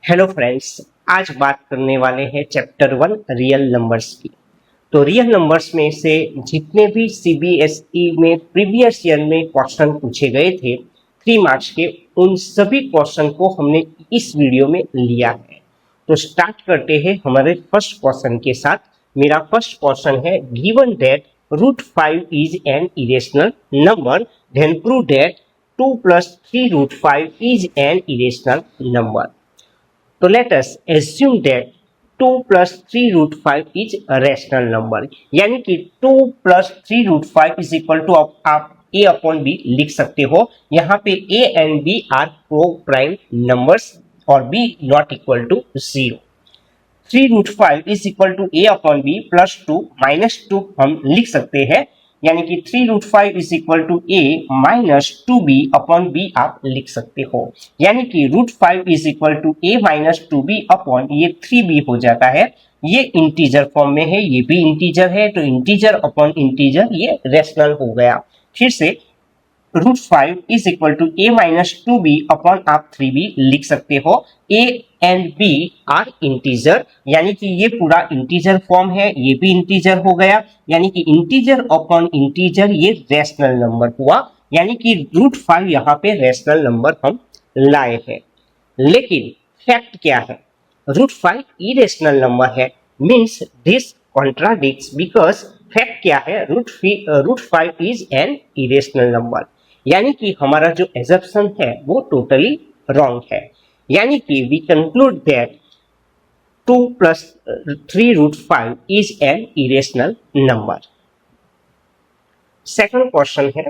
Hello friends, आज बात करने वाले हैं चैप्टर 1 रियल नंबर्स की। तो रियल नंबर्स में से जितने भी सीबीएसई में प्रीवियस ईयर में क्वेश्चन पूछे गए थे 3 मार्क्स के, उन सभी क्वेश्चन को हमने इस वीडियो में लिया है। तो स्टार्ट करते हैं हमारे फर्स्ट क्वेश्चन के साथ। मेरा फर्स्ट क्वेश्चन है, given that √5 is an irrational number, then prove that 2 + 3 √5 is an irrational number. तो let us assume that 2 + 3 √5 is a rational number, यानी कि 2 + 3 √5 इज इक्वल टू आप a अपॉन b लिख सकते हो। यहाँ पे a and b are coprime numbers और b not equal to 0। 3 √5 is equal to a upon b plus 2 minus 2 हम लिख सकते हैं, यानी कि 3 √5 is equal to a minus 2b upon b आप लिख सकते हो, यानी कि √5 is equal to a minus 2b upon ये 3b हो जाता है। ये इंटीजर फॉर्म में है, ये भी इंटीजर है, तो इंटीजर अपॉन इंटीजर ये रेशनल हो गया। फिर से √5 is equal to a minus 2b upon आप 3b लिख सकते हो। a and b are integer, यानी कि ये पूरा इंटीजर फॉर्म है, ये भी इंटीजर हो गया, यानी कि इंटीजर अपॉन इंटीजर ये रेशनल नंबर हुआ, यानी कि √5 यहाँ पे रेशनल नंबर हम लाए हैं। लेकिन फैक्ट क्या है, √5 इरेशनल नंबर है, means this contradicts, because fact क्या है, √5 इज एन इरेशनल नंबर, यानी कि हमारा जो एजम्पशन है वो टोटली रॉन्ग है। यानी कि we conclude that 2 + 3 √5 is an irrational number. Second question है,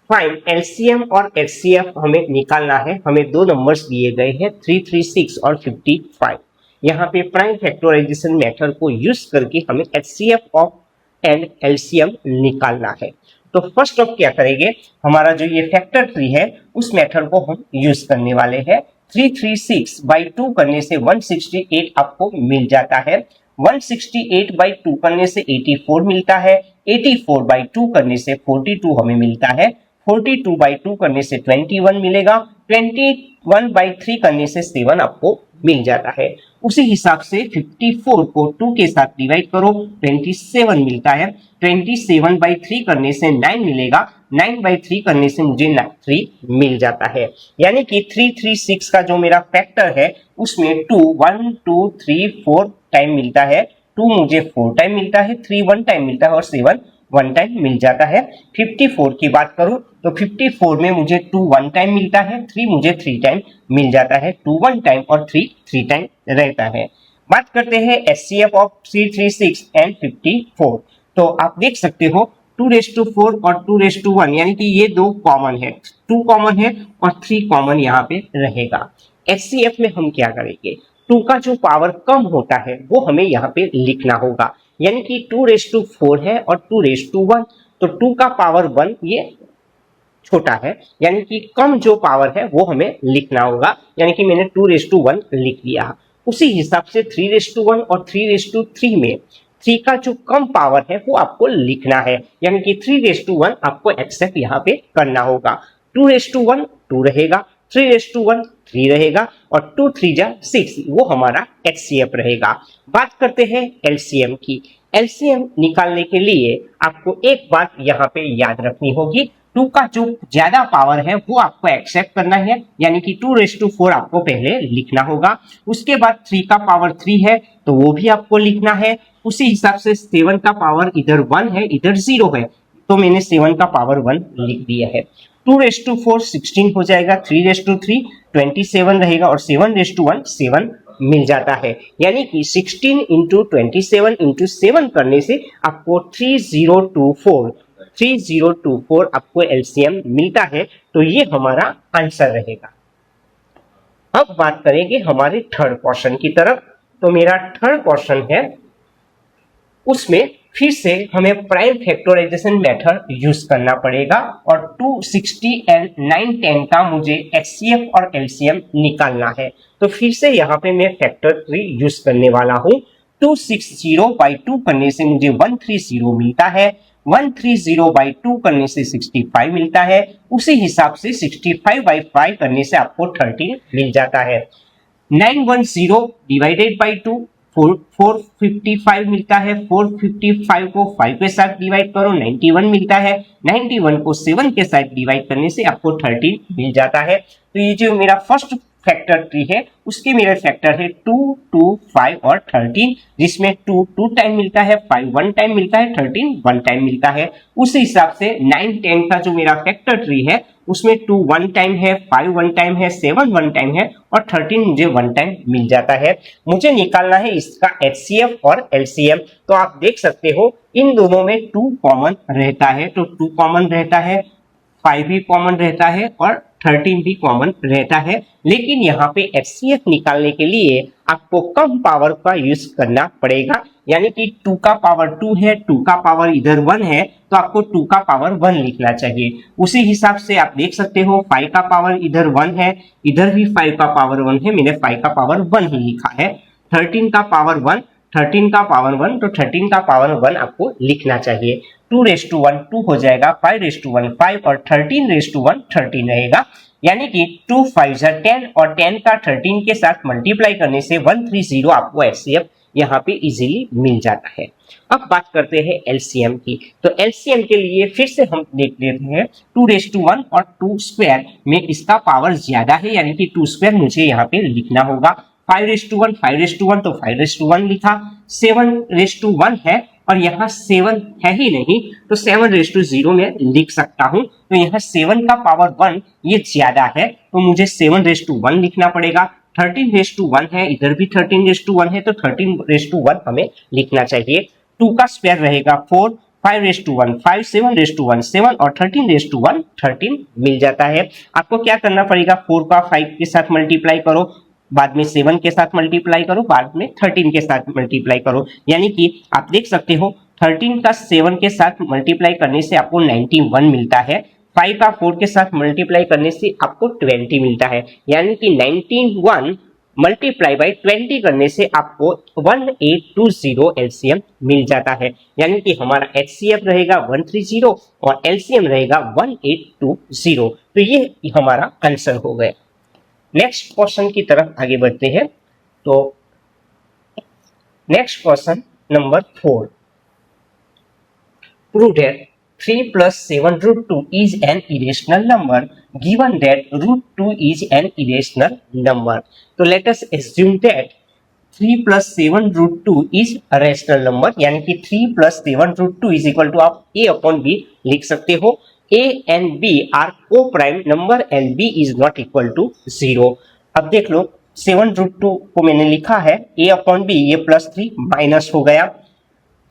फाइंड एलसीएम और एचसीएफ हमें निकालना है। हमें दो नंबर्स दिए गए हैं 336 और 55। यहाँ पे प्राइम फैक्टराइजेशन मेथड को यूज करके हमें एचसीएफ ऑफ एंड एलसीएम निकालना है। तो फर्स्ट ऑफ क्या करेंगे, हमारा जो ये फैक्टर ट्री है उस मेथड को हम यूज करने वाले हैं। 336/2 करने से 168 आपको मिल जाता है। 168/2 करने से 84 मिलता है। 84/2 करने से 42 हमें मिलता है। 42/2 करने से 21 मिलेगा। 21/3 करने से 7 आपको मिल जाता है। उसी हिसाब से 54 को 2 के साथ डिवाइड करो, 27 मिलता है। 27/3 करने से 9 मिलेगा। 9/3 करने से मुझे 3 मिल जाता है, यानी कि 336 का जो मेरा फैक्टर है उसमें 2 1 2 3 4 टाइम मिलता है। 2 मुझे 4 टाइम मिलता है, 3 1 टाइम मिलता है और 7 1 टाइम मिल जाता है। 54 की बात करूं तो 54 में मुझे 2 1 टाइम मिलता है, 3 मुझे 3 टाइम मिल जाता है। 2 1 टाइम और 3 टाइम रहता है। बात करते हैं एचसीएफ ऑफ 336 एंड 54। तो आप देख सकते हो 2⁴ और 2⁴1, यानी कि ये दो कॉमन है, 2 कॉमन है और 3 कॉमन यहाँ पे रहेगा। एचसीएफ में हम क्या करेंगे, 2 का जो पावर कम होता है वो हमें यहाँ पे लिखना होगा, यानी कि 2⁴ है और 2⁴1, तो 2 का पावर 1 ये छोटा है, यानी कि कम जो पावर है वो हमें लिखना होगा, यानी कि मैंने 2⁴1 लिख दिया। उसी हिसाब से 3⁴1 और 3⁴3 में 3 का जो कम पावर है वो आपको लिखना है, यानी कि 3⁴1 आपको एक्सेप्ट यहाँ पे करना होगा। 2⁴1 2 रहेगा, 3⁴1 3 रहेगा और 2 3 जा 6 वो हमारा एचसीएफ रहेगा। बात करते हैं एलसीएम की। एलसीएम निकालने के लिए आपको एक बात यहाँ पे याद रखनी होगी, 2 का जो ज्यादा पावर है वो आपको एक्सेप्ट करना है, यानी कि 2⁴ आपको पहले लिखना होगा। उसके बाद 3 का पावर 3 है तो वो भी आपको लिखना है। उसी हिसाब से 7 का पावर इधर 1 है इधर 0 है, तो मैंने 7 का पावर 1 लिख दिया है। 2⁴4 16 हो जाएगा, 3⁵3 27 रहेगा और 7⁴1 7 मिल जाता है, यानी कि 16 × 27 × 7 करने से आपको 3024 आपको एलसीएम मिलता है। तो ये हमारा आंसर रहेगा। अब बात करेंगे हमारे थर्ड क्वेश्चन की तरफ। तो मेरा थर्ड क्वेश्चन है, उसमें फिर से हमें प्राइम फैक्टराइजेशन मेथड यूज करना पड़ेगा और 260 एंड 910 का मुझे एचसीएफ और एलसीएम निकालना है। तो फिर से यहाँ पे मैं फैक्टर ट्री यूज करने वाला हूँ। 260/2 करने से मुझे 130 मिलता है। 130/2 करने से 65 मिलता है। उसी हिसाब से 65/5 करने से आपको 13 मिल जाता है। 910 डिवाइडेड बाई 2 455 मिलता है। 455 को 5 के साथ डिवाइड करो 91 मिलता है। 91 को 7 के साथ डिवाइड करने से आपको 13 मिल जाता है। तो ये जो मेरा फर्स्ट फैक्टर ट्री है उसके मेरे फैक्टर है 2, 2, 5 और 13, जिसमें 2 2 टाइम मिलता है, 5 1 टाइम मिलता है, 13 1 टाइम मिलता है। उस हिसाब से 9 10 का जो मेरा फैक्टर ट्री है उसमें 2 1 टाइम है, 5 1 टाइम है, 7 1 टाइम है और 13 मुझे 1 टाइम मिल जाता है। मुझे निकालना है इसका HCF और LCM। तो आप देख सकते हो इन दोनों में 2 कॉमन रहता है, तो 2 कॉमन रहता है, 5 भी कॉमन रहता है और 13 भी कॉमन रहता है। लेकिन यहाँ पे HCF निकालने के लिए आपको कम पावर का यूज करना पड़ेगा, यानी कि 2 का पावर 2 है, 2 का पावर इधर 1 है, तो आपको 2 का पावर 1 लिखना चाहिए। उसी हिसाब से आप देख सकते हो 5 का पावर इधर 1 है, इधर भी 5 का पावर 1 है, मैंने 5 का पावर 1 ही लिखा है। 13 का पावर 1, 13 का पावर 1, तो 13 का पावर 1 आपको लिखना चाहिए। 2:1 2 हो जाएगा, 5:1 5 और 13:1 13 रहेगा, यानी कि 2 5 10 और 10 का 13 के साथ मल्टीप्लाई करने से 130 आपको HCF यहाँ पे इजीली मिल जाता है। अब बात करते हैं LCM की। तो LCM के लिए फिर से हम देख लेते हैं 2:1 और 2 स्क्वायर में इसका पावर ज्यादा है, यानी कि 2 स्क्वायर मुझे यहाँ पे लिखना होगा। 5:1 5:1 तो 5:1 लिखा, 7:1 है और यहाँ 7 है ही नहीं, तो 7:0 में लिख सकता हूँ। तो यहाँ 7 का पावर 1 ये ज्यादा है, तो मुझे 7:1 लिखना पड़ेगा। 13:1 है, इधर भी 13:1 है, तो 13:1 हमें लिखना चाहिए। 2 का स्क्वायर रहेगा 4, 5:1 5, 7:1 7 और 13:1 13 मिल जाता है। आपको क्या करना पड़ेगा, 4 का 5 के साथ मल्टीप्लाई करो, बाद में 7 के साथ मल्टीप्लाई करो, बाद में 13 के साथ मल्टीप्लाई करो, यानी कि आप देख सकते हो 13 का 7 के साथ मल्टीप्लाई करने से आपको 91 मिलता है। 5 का 4 के साथ मल्टीप्लाई करने से आपको 20 मिलता है, यानी कि 91 मल्टीप्लाई बाई 20 करने से आपको 1820 LCM मिल जाता है, यानी कि हमारा HCF रहेगा 130 और LCM रहेगा 1820। तो ये हमारा आंसर हो गया। नेक्स्ट क्वेश्चन की तरफ आगे बढ़ते हैं। तो next question number 4, prove that 3 plus 7 root 2 is an irrational number given that root 2 is an irrational number. तो let us assume that 3 plus 7 root 2 is a rational number, यानी कि 3 plus 7 root 2 is equal to आप a upon b लिख सकते हो। a and b are co-prime number and b is not equal to 0। अब देख लो 7 root 2 को मैंने लिखा है a upon b, ये प्लस 3 माइनस हो गया।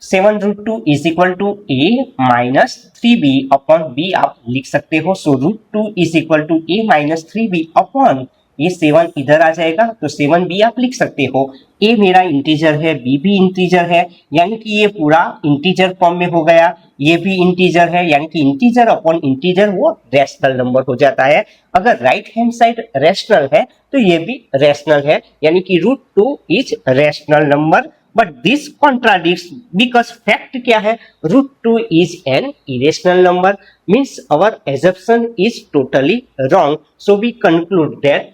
7 root 2 is equal to a minus 3b upon b आप लिख सकते हो। सो root 2 is equal to a minus 3b upon, ये 7 इधर आ जाएगा तो 7b आप लिख सकते हो। a मेरा इंटीजर है, b भी इंटीजर है, यानी कि ये पूरा इंटीजर फॉर्म में हो गया। ये भी इंटीजर है, यानी कि इंटीजर अपॉन इंटीजर वो रैशनल नंबर हो जाता है। अगर राइट हैंड साइड रैशनल है तो ये भी रैशनल है, यानी कि root 2 is rational number. But this contradicts because fact क्या है, root 2 is an irrational number, means our assumption is totally wrong. So we conclude that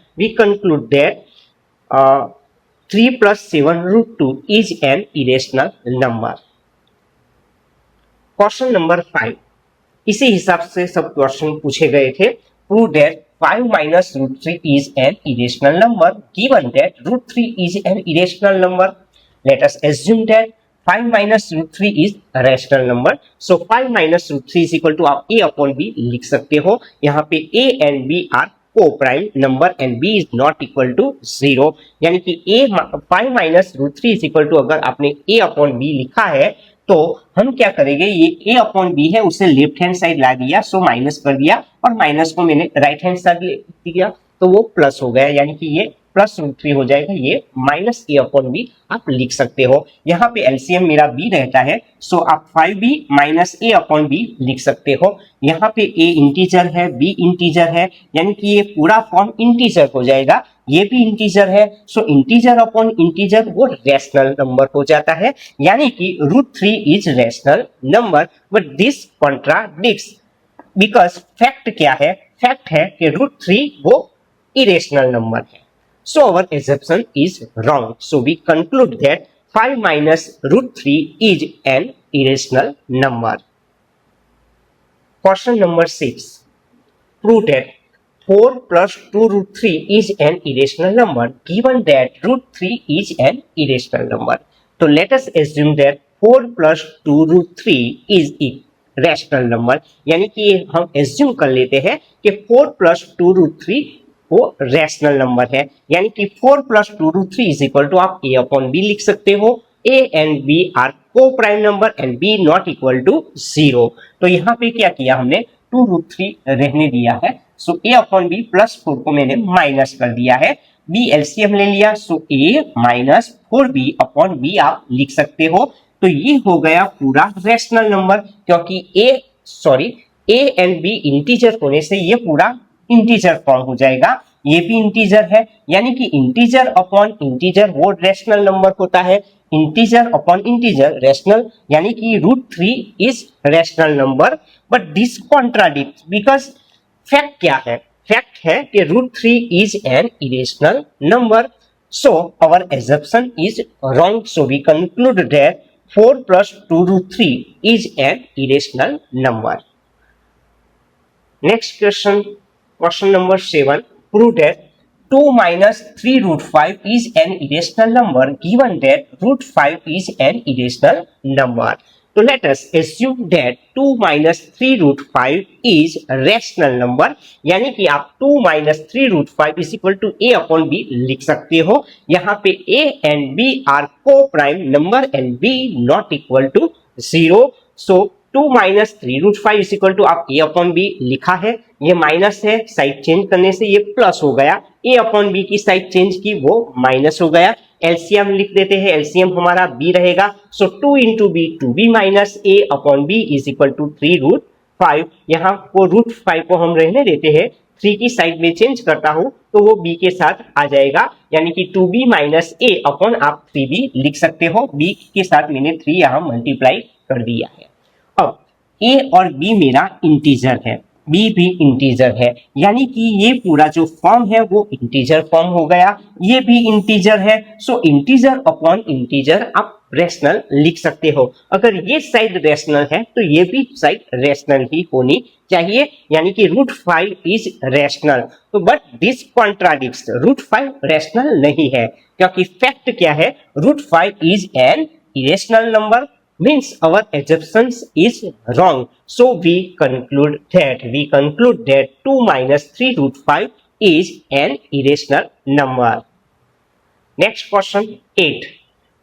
3 plus 7 root 2 is an irrational number। Question number 5, इसी हिसाब से सब क्वेश्चन पूछे गए थे। Prove that 5 minus root 3 is an irrational number given that root 3 is an irrational number। Let us assume that 5 minus root 3 is a rational number। So 5 minus root 3 is equal to आप a upon b लिख सकते हो। यहाँ पे a and b are co-prime number and b is not equal to 0, यानी कि a 5 minus root 3 is equal to अगर आपने a upon b लिखा है तो हम क्या करेंगे, ये a अपॉन b है उसे लेफ्ट हैंड साइड ला दिया, सो माइनस कर दिया, और माइनस को मैंने राइट हैंड साइड ले दिया तो वो प्लस हो गया, यानी कि ये प्लस रूट 3 हो जाएगा, ये माइनस a अपॉन b आप लिख सकते हो। यहाँ पे एलसीएम मेरा b रहता है, सो आप 5b minus a upon b लिख सकते हो। यहाँ पे a इंटीजर है, b इंटीजर है, यानी कि ये पूरा फॉर्म इंटीजर हो जाएगा। ये भी इंटीजर है, सो इंटीजर अपॉन इंटीजर वो रैशनल नंबर हो जाता है, यानी कि root 3 is rational number. But this contradicts because fact क्या है, फैक्ट है कि रूट 3 वो इरेशनल नंबर है। So our assumption is wrong. So we conclude that 5 minus root 3 is an irrational number. Question number 6. Prove that 4 plus 2 root 3 is an irrational number given that root 3 is an irrational number. So let us assume that 4 plus 2 root 3 is a rational number, यानी कि हम assume कर लेते हैं कि 4 plus 2 root 3 वो rational number है, यानी कि 4 plus 2 root 3 is equal to आप a अपॉन बी लिख सकते हो. a and b are coprime number and b not equal to 0. तो यहाँ पे क्या किया हमने, 2 रूट 3 रहने दिया है. सो a अपॉन बी प्लस 4 को मैंने माइनस कर दिया है. b एलसीएम ले लिया, सो a minus 4b upon b आप लिख सकते हो. तो ये हो गया पूरा रैशनल नंबर, क्योंकि a एंड b इंटीजर होने से ये पूरा इंटीजर फॉर्म हो जाएगा. ये भी इंटीजर है, यानी कि इंटीजर अपॉन इंटीजर वो रैशनल नंबर होता है. इंटीजर अपॉन इंटीजर रैशनल, यानी कि root 3 is rational number. But this contradict, because fact क्या है, फैक्ट है कि root 3 is an irrational number. So our assumption is wrong. So we conclude that 4 plus 2 root 3 is an irrational number. Next question, question number 7. Prove that 2 minus 3 root 5 is an irrational number given that root 5 is an irrational number. So let us assume that 2 minus 3 root 5 is a rational number, यानी कि आप 2 minus 3 root 5 is equal to a upon b लिख सकते हो. यहाँ पे a and b are co-prime number and b not equal to 0. So 2 minus 3 root 5 is equal to आप a upon b लिखा है, ये माइनस है, साइड चेंज करने से ये प्लस हो गया. a अपॉन b की साइड चेंज की वो माइनस हो गया. एलसीएम लिख देते हैं, एलसीएम हमारा b रहेगा. So 2 into b 2b minus a upon b is equal to 3 root 5. यहाँ को रूट 5 को हम रहने देते हैं, 3 की साइड में चेंज करता हूं तो वो b के साथ आ जाएगा, यानी कि 2b माइनस a अपॉन आप 3b लिख सकते हो. b के साथ मैंने 3 यहाँ मल्टीप्लाई कर दिया है. अब a और b मेरा इंटीजर है, b भी इंटीजर है, यानी कि ये पूरा जो फॉर्म है वो इंटीजर फॉर्म हो गया. ये भी इंटीजर है, सो इंटीजर अपॉन इंटीजर आप रैशनल लिख सकते हो. अगर ये साइड रैशनल है तो ये भी साइड रैशनल ही होनी चाहिए, यानी कि रूट 5 इज रैशनल. तो but this contradicts, root 5 rational नहीं है, क्योंकि फैक्ट क्या है, root 5 is an irrational number, means our assumptions is wrong. So we conclude that 2 minus 3 root 5 is an irrational number. Next question 8.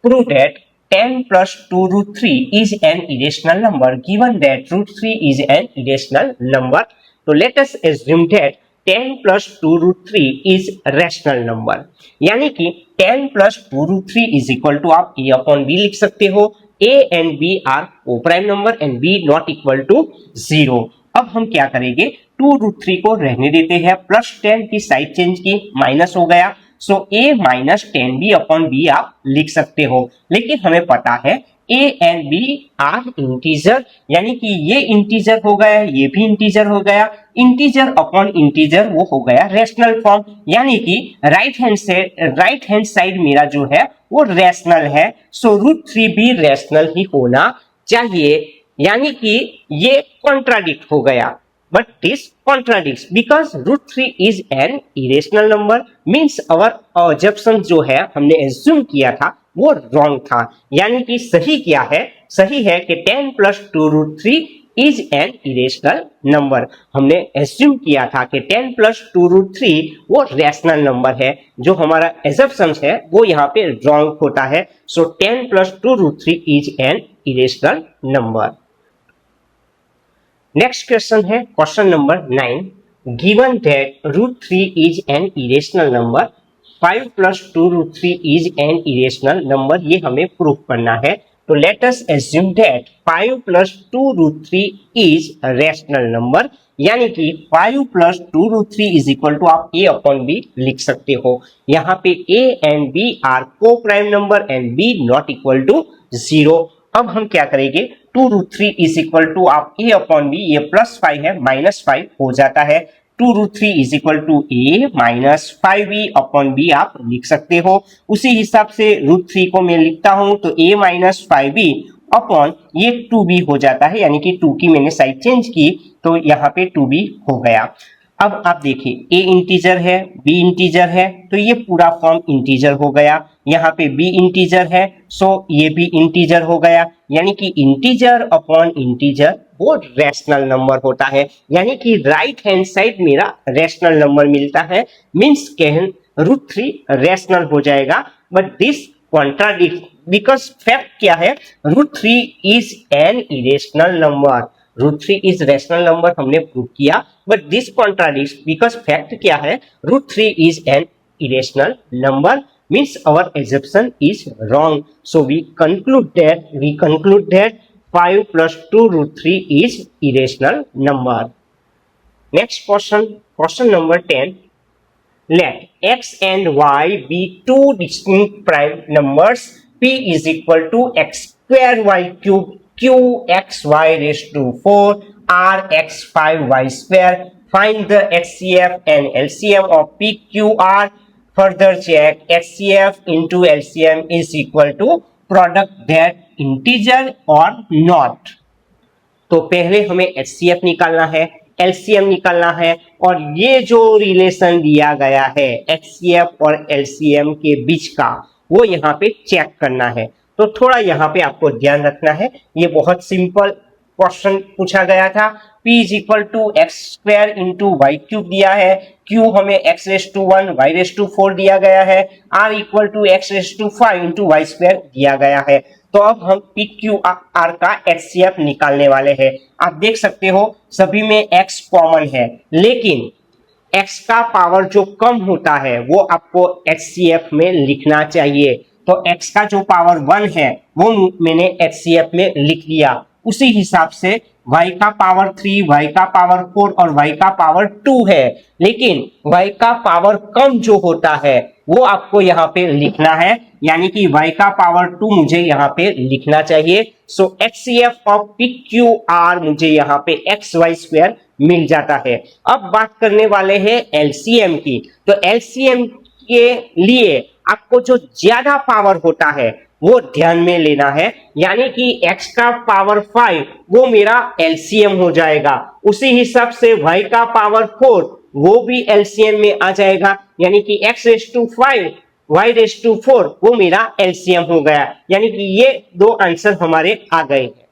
Prove that 10 plus 2 root 3 is an irrational number given that root 3 is an irrational number. So let us assume that 10 plus 2 root 3 is rational number, यानी कि 10 plus 2 root 3 is equal to आप a upon b लिख सकते हो. a and b are co-prime number and b not equal to 0. अब हम क्या करेंगे, 2 रूट 3 को रहने देते हैं, प्लस 10 की साइड चेंज की माइनस हो गया. सो a minus 10b upon b आप लिख सकते हो. लेकिन हमें पता है a and b are integer, यानी कि ये इंटीजर हो गया, ये भी इंटीजर हो गया. इंटीजर अपॉन इंटीजर वो हो गया रैशनल फॉर्म, यानी कि राइट हैंड साइड मेरा जो है वो रैशनल है. सो रूट 3 भी रैशनल ही होना चाहिए, यानी कि ये कॉन्ट्राडिक्ट हो गया. But this contradicts because root 3 is an irrational number, means our assumption जो है हमने एज्यूम किया था वो रॉन्ग था. यानी कि सही क्या है, सही है कि 10 plus 2 root 3 is an irrational number. हमने एज्यूम किया था कि 10 प्लस 2 रूट 3 वो रैशनल नंबर है. जो हमारा एजम्पशन है वो यहाँ पे रॉन्ग होता है. So 10 plus 2 root 3 is an irrational number. Next question है question number 9. Given that root 3 is an irrational number, 5 plus 2 root 3 is an irrational number, ये हमें प्रूव करना है. तो let us assume that 5 plus 2 root 3 is rational number, यानी कि 5 plus 2 root 3 is equal to आप a upon b लिख सकते हो. यहाँ पे a and b are coprime number and b not equal to 0. अब हम क्या करेंगे, 2 रूट 3 इज इक्वल टू आप a अपॉन b, ये प्लस 5 है, माइनस 5 हो जाता है. 2√3 is equal to a minus 5b upon b आप लिख सकते हो। उसी हिसाब से √3 को मैं लिखता हूं तो a माइनस 5b अपॉन ये 2b हो जाता है, यानी कि 2 की मैंने साइड चेंज की तो यहाँ पे 2b हो गया। अब आप देखिए a इंटीजर है, b इंटीजर है, तो ये पूरा फॉर्म इंटीजर हो गया। यहाँ पे b इंटीजर है, सो ये भी इंटीजर हो गया, यानी कि इंटीजर अपॉन इंटीजर वो रैशनल नंबर होता है, यानी कि राइट हैंड साइड मेरा रैशनल नंबर मिलता है। मीन्स कैन √3 रैशनल हो जाएगा, but this contradict because fact क्या है, √3 is an irrational number. √3 is rational number हमने प्रूव किया, but this contradicts because fact क्या है, √3 is N irrational number, means our assumption is wrong. So we conclude that 5 plus 2√3 is irrational number. Next question number 10. Let x and y be two distinct prime numbers. P is equal to x square y cube q x y raised to 4 r x 5 y square. Find the HCF and LCM of P Q R. Further check HCF into LCM is equal to product that integer or not. तो पहले हमें HCF निकालना है, LCM निकालना है, और ये जो रिलेशन दिया गया है HCF और LCM के बीच का वो यहाँ पे चेक करना है। तो थोड़ा यहाँ पे आपको ध्यान रखना है, ये बहुत सिंपल क्वेश्चन पूछा गया था। P is equal to x square into y cube दिया है, Q हमें x raise to 1 y raise to 4 दिया गया है, R equal to x raise to 5 into y square दिया गया है। तो अब हम PQR का HCF निकालने वाले हैं। आप देख सकते हो सभी में x कॉमन है, लेकिन x का पावर जो कम होता है वो आपको HCF में लिखना चाहिए। तो x का जो पावर 1 है वो मैंने HCF में लिख दिया। उसी हिसाब से y का पावर 3, y का पावर 4 और y का पावर 2 है, लेकिन y का पावर कम जो होता है वो आपको यहाँ पे लिखना है, यानी कि y का पावर 2 मुझे यहाँ पे लिखना चाहिए। सो HCF ऑफ PQR मुझे यहाँ पे XY स्क्वायर मिल जाता है। अब बात करने वाले हैं LCM की। तो LCM के लिए आपको जो ज्यादा पावर होता है वो ध्यान में लेना है, यानी कि x का पावर 5 वो मेरा LCM हो जाएगा। उसी हिसाब से y का पावर 4 वो भी LCM में आ जाएगा, यानी कि x raise to 5 y raise to 4 वो मेरा LCM हो गया, यानी कि ये दो आंसर हमारे आ गए हैं।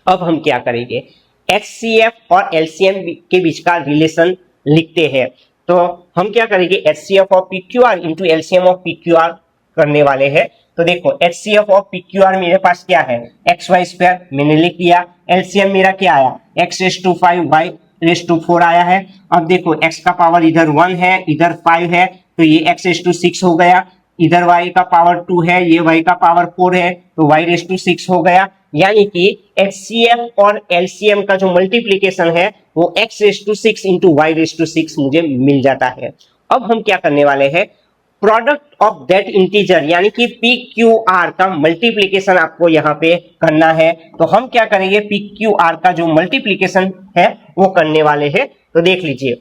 अब हम क्या करेंगे, HCF और LCM के बीच का रिलेशन लिखते हैं। तो हम क्या करेंगे, HCF of PQR into LCM of PQR करने वाले हैं। तो देखो HCF ऑफ PQR मेरे पास क्या है, XY स्क्वायर मैंने लिख दिया, LCM मेरा क्या आया, x raise to 5 y raise to 4 आया है। अब देखो x का पावर इधर 1 है, इधर 5 है, तो ये x रेस टू 6 हो गया, इधर y का पावर 2 है, ये y का पावर 4 है, तो y रेस टू 6 हो गया, यानी कि HCF और LCM का जो मल्टीप्लीकेशन है वो x raise to 6 into y raise to 6 मुझे मिल जाता है। अब हम क्या करने वाले हैं, प्रोडक्ट ऑफ दैट इंटीजर यानी कि PQR का मल्टीप्लीकेशन आपको यहाँ पे करना है। तो हम क्या करेंगे, PQR का जो मल्टीप्लीकेशन है वो करने वाले हैं। तो देख लीजिए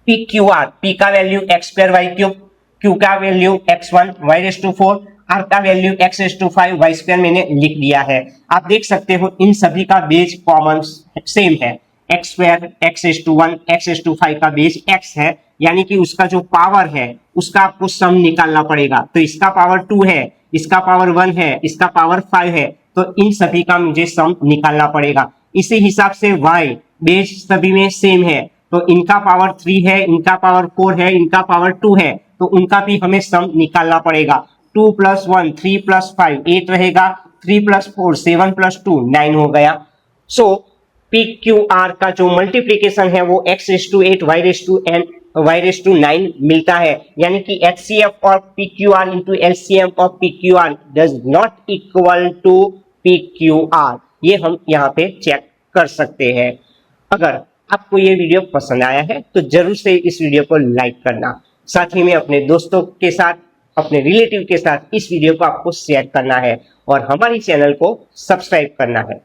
PQR, P का value x square y cube, Q का value x1 y raise to 4, R का value x raise to 5 y square मैंने लिख दिया है। आप देख सकते हो इन सभी का बेस कॉमन सेम है, x square x raise to 1 x raise to 5 का बेस x है, यानी कि उसका जो पावर है उसका आपको सम निकालना पड़ेगा। तो इसका पावर 2 है, इसका पावर 1 है, इसका पावर 5 है, तो इन सभी का मुझे सम निकालना पड़ेगा। इसी हिसाब से y बेस सभी में सेम है, तो इनका पावर 3 है, इनका पावर 4 है, इनका पावर 2 है, तो उनका भी हमें सम निकालना पड़ेगा। 2 + 1 3 + 5 8 रहेगा, 3 + 4 7 + 2 9 हो गया। सो PQR का जो मल्टीप्लीकेशन है वो x raise to 8 y raise to 9 मिलता है, यानी कि HCF और PQR into LCM of PQR does not equal to PQR। ये हम यहाँ पे चेक कर सकते हैं। अगर आपको ये वीडियो पसंद आया है तो जरूर से इस वीडियो को लाइक करना, साथ ही में अपने दोस्तों के साथ, अपने रिलेटिव के साथ इस वीडियो को आपको शेयर करना है और हमारी चैनल को सब्सक्राइब करना है।